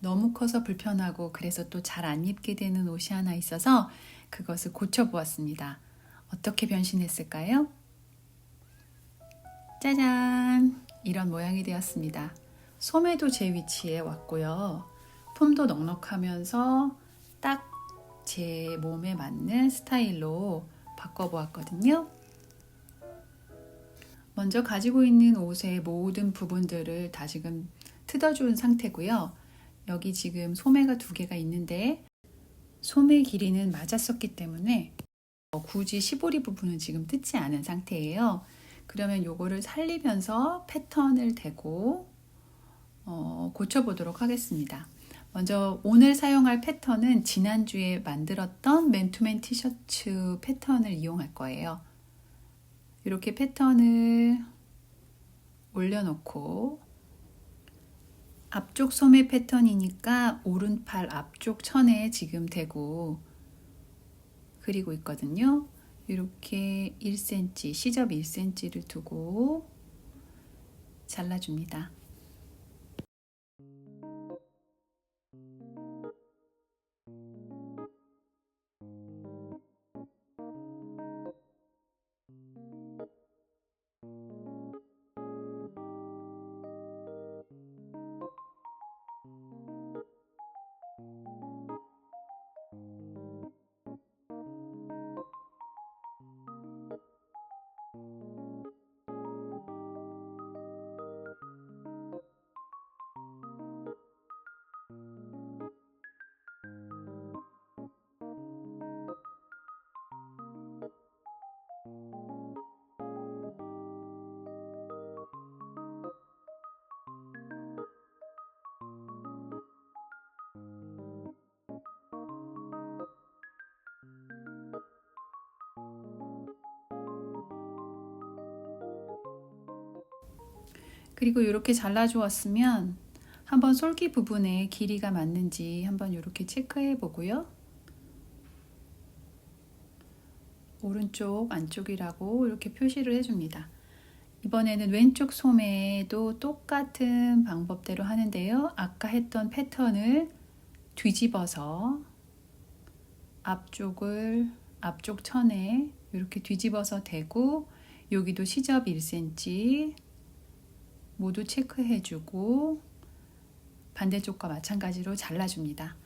너무 커서 불편하고 그래서 또 잘 안 입게 되는 옷이 하나 있어서 그것을 고쳐보았습니다. 어떻게 변신했을까요? 짜잔! 이런 모양이 되었습니다. 소매도 제 위치에 왔고요. 폼도 넉넉하면서 딱 제 몸에 맞는 스타일로 바꿔보았거든요. 먼저 가지고 있는 옷의 모든 부분들을 다시금 뜯어준 상태고요. 여기 지금 소매가 2개가 있는데 소매 길이는 맞았었기 때문에 굳이 시보리 부분은 지금 뜯지 않은 상태예요. 그러면 요거를 살리면서 패턴을 대고 고쳐보도록 하겠습니다. 먼저 오늘 사용할 패턴은 지난주에 만들었던 맨투맨 티셔츠 패턴을 이용할 거예요. 이렇게 패턴을 올려놓고 앞쪽 소매 패턴이니까 오른팔 앞쪽 천에 지금 대고 그리고 있거든요. 이렇게 1cm, 시접 1cm를 두고 잘라줍니다. 그리고 이렇게 잘라주었으면 한번 솔기 부분에 길이가 맞는지 한번 이렇게 체크해 보고요. 오른쪽 안쪽이라고 이렇게 표시를 해줍니다. 이번에는 왼쪽 소매도 똑같은 방법대로 하는데요. 아까 했던 패턴을 뒤집어서 앞쪽 천에 이렇게 뒤집어서 대고 여기도 시접 1cm 모두 체크해주고 반대쪽과 마찬가지로 잘라줍니다.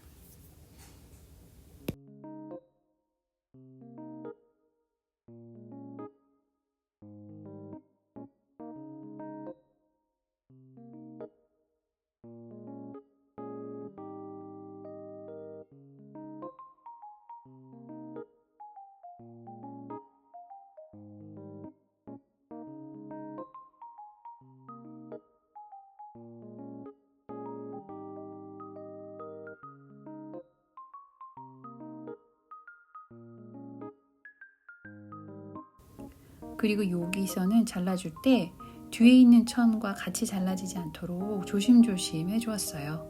그리고 여기서는 잘라줄 때 뒤에 있는 천과 같이 잘라지지 않도록 조심조심 해주었어요.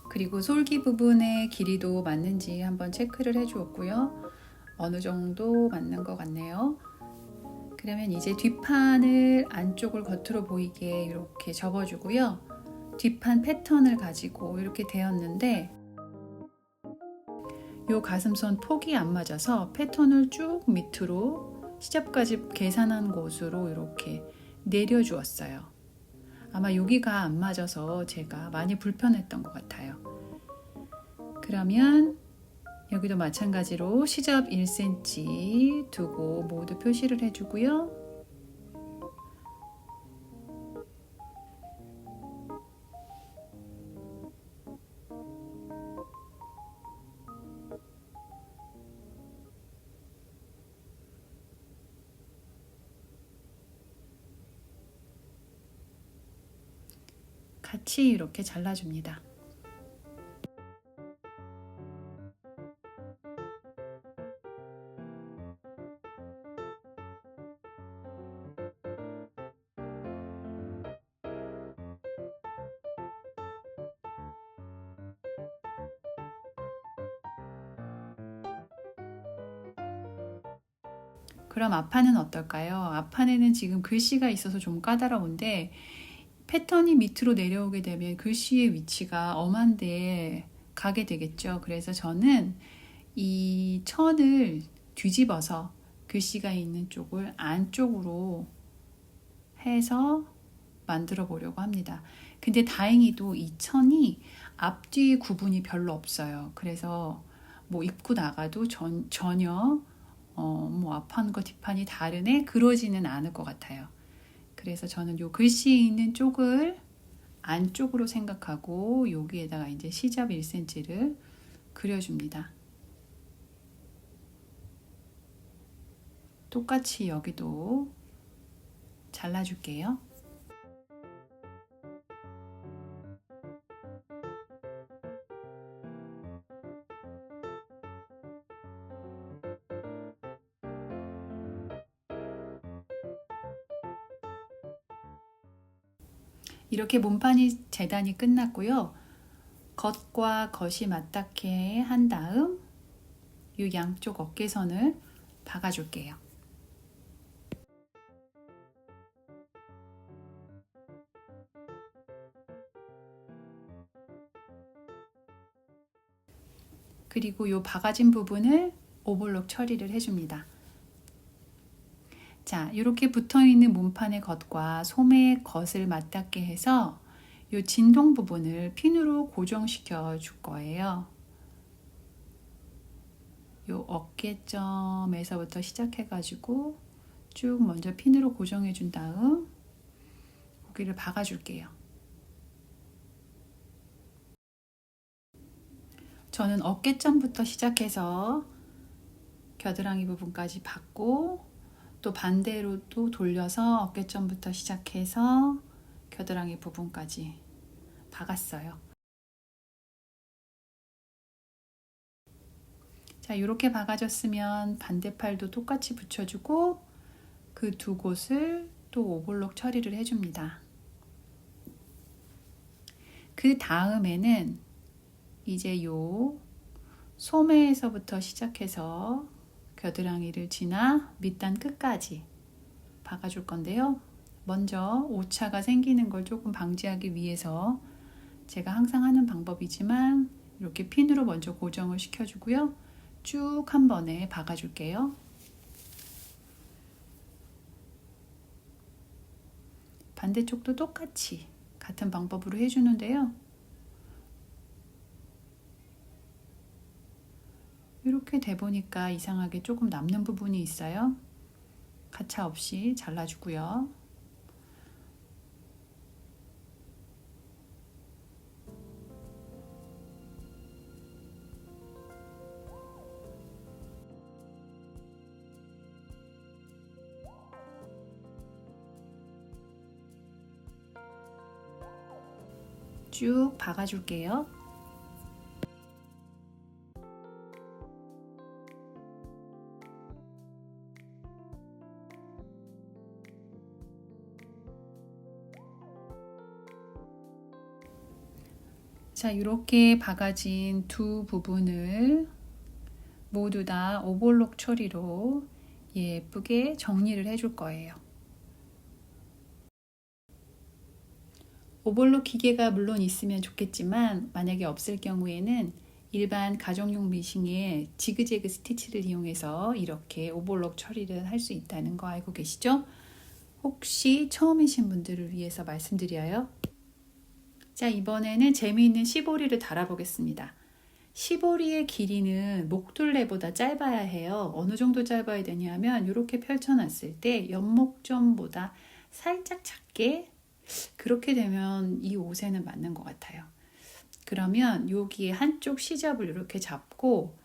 그리고 솔기 부분의 길이도 맞는지 한번 체크를 해주었고요. 어느 정도 맞는 것 같네요. 그러면 이제 뒷판을 안쪽을 겉으로 보이게 이렇게 접어주고요. 뒷판 패턴을 가지고 이렇게 되었는데 요 가슴선 폭이 안 맞아서 패턴을 쭉 밑으로 시접까지 계산한 곳으로 이렇게 내려주었어요. 아마 여기가 안 맞아서 제가 많이 불편했던 것 같아요. 그러면 여기도 마찬가지로 시접 1cm 두고 모두 표시를 해주고요. 같이 이렇게 잘라줍니다. 그럼 앞판은 어떨까요? 앞판에는 지금 글씨가 있어서 좀 까다로운데 패턴이 밑으로 내려오게 되면 글씨의 위치가 엄한데 가게 되겠죠. 그래서 저는 이 천을 뒤집어서 글씨가 있는 쪽을 안쪽으로 해서 만들어 보려고 합니다. 근데 다행히도 이 천이 앞뒤 구분이 별로 없어요. 그래서 뭐 입고 나가도 전혀 뭐 앞판과 뒷판이 다르네 그러지는 않을 것 같아요. 그래서 저는 요 글씨 있는 쪽을 안쪽으로 생각하고 여기에다가 이제 시접 1cm를 그려줍니다. 똑같이 여기도 잘라줄게요. 이렇게 몸판이 재단이 끝났고요. 겉과 겉이 맞닿게 한 다음 이 양쪽 어깨선을 박아줄게요. 그리고 이 박아진 부분을 오버록 처리를 해줍니다. 자, 이렇게 붙어있는 몸판의 겉과 소매의 겉을 맞닿게 해서 이 진동 부분을 핀으로 고정시켜 줄 거예요. 이 어깨점에서부터 시작해가지고 쭉 먼저 핀으로 고정해 준 다음 고기를 박아 줄게요. 저는 어깨점부터 시작해서 겨드랑이 부분까지 박고 또 반대로 또 돌려서 어깨점부터 시작해서 겨드랑이 부분까지 박았어요. 자, 이렇게 박아줬으면 반대팔도 똑같이 붙여주고 그 두 곳을 또 오버록 처리를 해줍니다. 그 다음에는 이제 요 소매에서부터 시작해서 겨드랑이를 지나 밑단 끝까지 박아줄 건데요. 먼저 오차가 생기는 걸 조금 방지하기 위해서 제가 항상 하는 방법이지만 이렇게 핀으로 먼저 고정을 시켜주고요. 쭉 한 번에 박아줄게요. 반대쪽도 똑같이 같은 방법으로 해주는데요. 이렇게 돼 보니까 이상하게 조금 남는 부분이 있어요. 가차 없이 잘라주고요. 쭉 박아줄게요. 자, 이렇게 박아진 두 부분을 모두 다 오버록 처리로 예쁘게 정리를 해줄 거예요. 오버록 기계가 물론 있으면 좋겠지만 만약에 없을 경우에는 일반 가정용 미싱에 지그재그 스티치를 이용해서 이렇게 오버록 처리를 할 수 있다는 거 알고 계시죠? 혹시 처음이신 분들을 위해서 말씀드려요. 자, 이번에는 재미있는 시보리를 달아보겠습니다. 시보리의 길이는 목둘레보다 짧아야 해요. 어느 정도 짧아야 되냐면 이렇게 펼쳐놨을 때 연목점보다 살짝 작게 그렇게 되면 이 옷에는 맞는 것 같아요. 그러면 여기에 한쪽 시접을 이렇게 잡고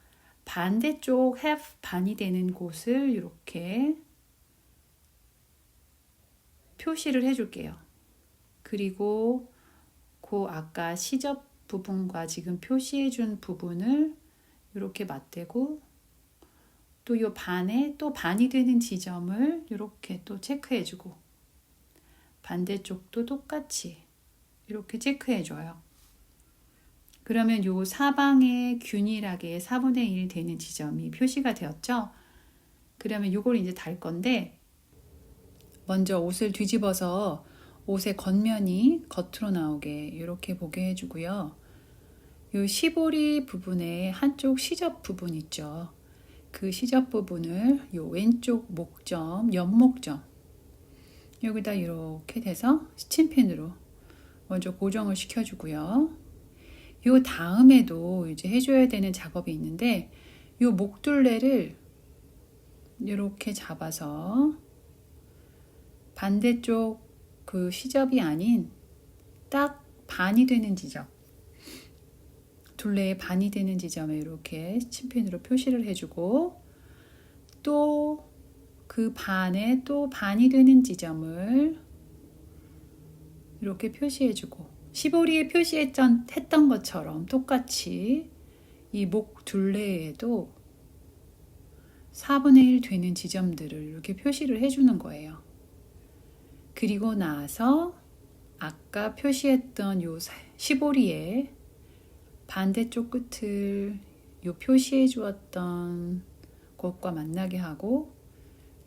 반대쪽 half 반이 되는 곳을 이렇게 표시를 해줄게요. 그리고 그 아까 시접 부분과 지금 표시해준 부분을 이렇게 맞대고 또 이 반에 또 반이 되는 지점을 이렇게 또 체크해주고 반대쪽도 똑같이 이렇게 체크해줘요. 그러면 이 사방에 균일하게 4분의 1 되는 지점이 표시가 되었죠? 그러면 이걸 이제 달 건데 먼저 옷을 뒤집어서 옷의 겉면이 겉으로 나오게 이렇게 보게 해주고요. 이 시보리 부분에 한쪽 시접 부분 있죠. 그 시접 부분을 이 왼쪽 목점, 옆목점 여기다 이렇게 돼서 스친펜으로 먼저 고정을 시켜주고요. 이 다음에도 이제 해줘야 되는 작업이 있는데 이 목둘레를 이렇게 잡아서 반대쪽 그 시접이 아닌 딱 반이 되는 지점, 둘레의 반이 되는 지점에 이렇게 스친펜으로 표시를 해주고 또 그 반에 또 반이 되는 지점을 이렇게 표시해주고 시보리에 표시했던 것처럼 똑같이 이 목 둘레에도 4분의 1 되는 지점들을 이렇게 표시를 해주는 거예요. 그리고 나서 아까 표시했던 요 시보리의 반대쪽 끝을 요 표시해 주었던 곳과 만나게 하고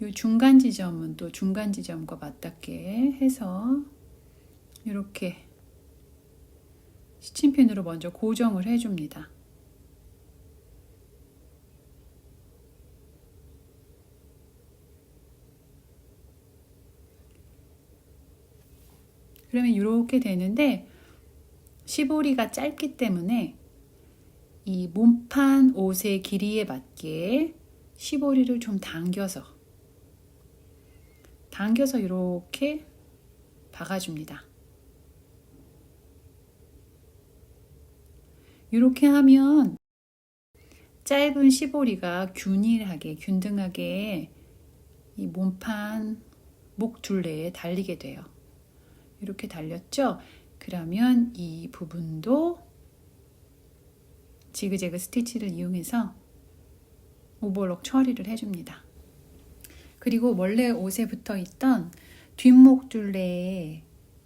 요 중간 지점은 또 중간 지점과 맞닿게 해서 이렇게 스친펜으로 먼저 고정을 해줍니다. 그러면 이렇게 되는데 시보리가 짧기 때문에 이 몸판 옷의 길이에 맞게 시보리를 좀 당겨서 이렇게 박아줍니다. 이렇게 하면 짧은 시보리가 균등하게 이 몸판 목 둘레에 달리게 돼요. 이렇게 달렸죠? 그러면 이 부분도 지그재그 스티치를 이용해서 오버록 처리를 해줍니다. 그리고 원래 옷에 붙어 있던 뒷목 둘레에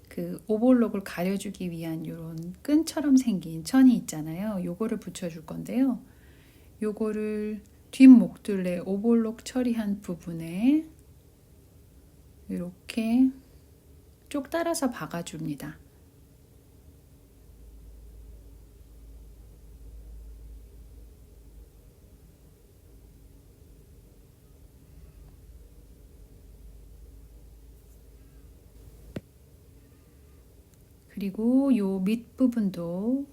그 오버록을 가려주기 위한 이런 끈처럼 생긴 천이 있잖아요. 요거를 붙여줄 건데요. 요거를 뒷목 둘레 오버록 처리한 부분에 이렇게 쭉 따라서 박아줍니다. 그리고 요 밑부분도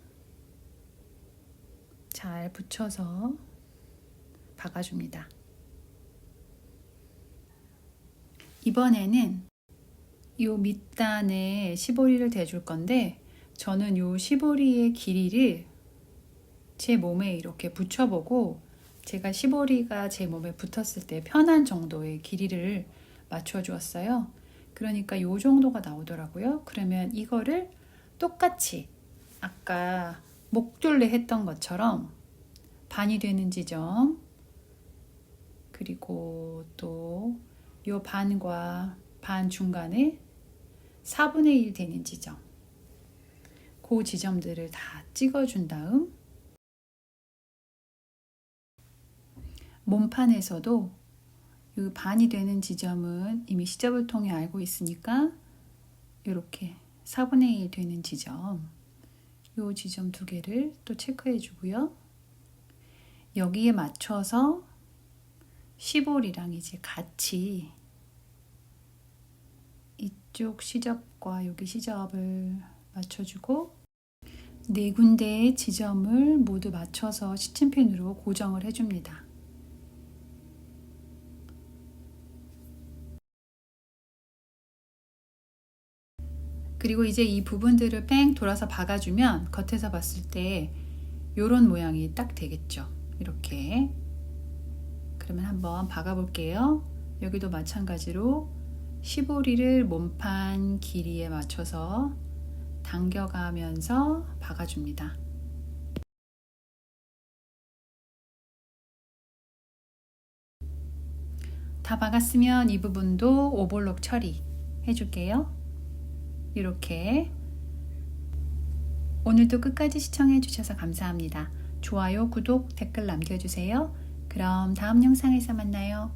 잘 붙여서 박아줍니다. 이번에는 요 밑단에 시보리를 대줄 건데 저는 요 시보리의 길이를 제 몸에 이렇게 붙여보고 제가 시보리가 제 몸에 붙었을 때 편한 정도의 길이를 맞춰 주었어요. 그러니까 요 정도가 나오더라고요. 그러면 이거를 똑같이 아까 목둘레 했던 것처럼 반이 되는 지점 그리고 또 요 반과 반 중간에 4분의 1 되는 지점 그 지점들을 다 찍어준 다음 몸판에서도 이 반이 되는 지점은 이미 시접을 통해 알고 있으니까 이렇게 4분의 1 되는 지점 이 지점 두 개를 또 체크해 주고요. 여기에 맞춰서 시볼이랑 이제 같이 이쪽 시접과 여기 시접을 맞춰주고 네 군데의 지점을 모두 맞춰서 스친펜으로 고정을 해줍니다. 그리고 이제 이 부분들을 뺑 돌아서 박아주면 겉에서 봤을 때 이런 모양이 딱 되겠죠. 이렇게. 그러면 한번 박아 볼게요. 여기도 마찬가지로 시보리를 몸판 길이에 맞춰서 당겨가면서 박아줍니다. 다 박았으면 이 부분도 오버록 처리 해줄게요. 이렇게. 오늘도 끝까지 시청해 주셔서 감사합니다. 좋아요, 구독, 댓글 남겨주세요. 그럼 다음 영상에서 만나요.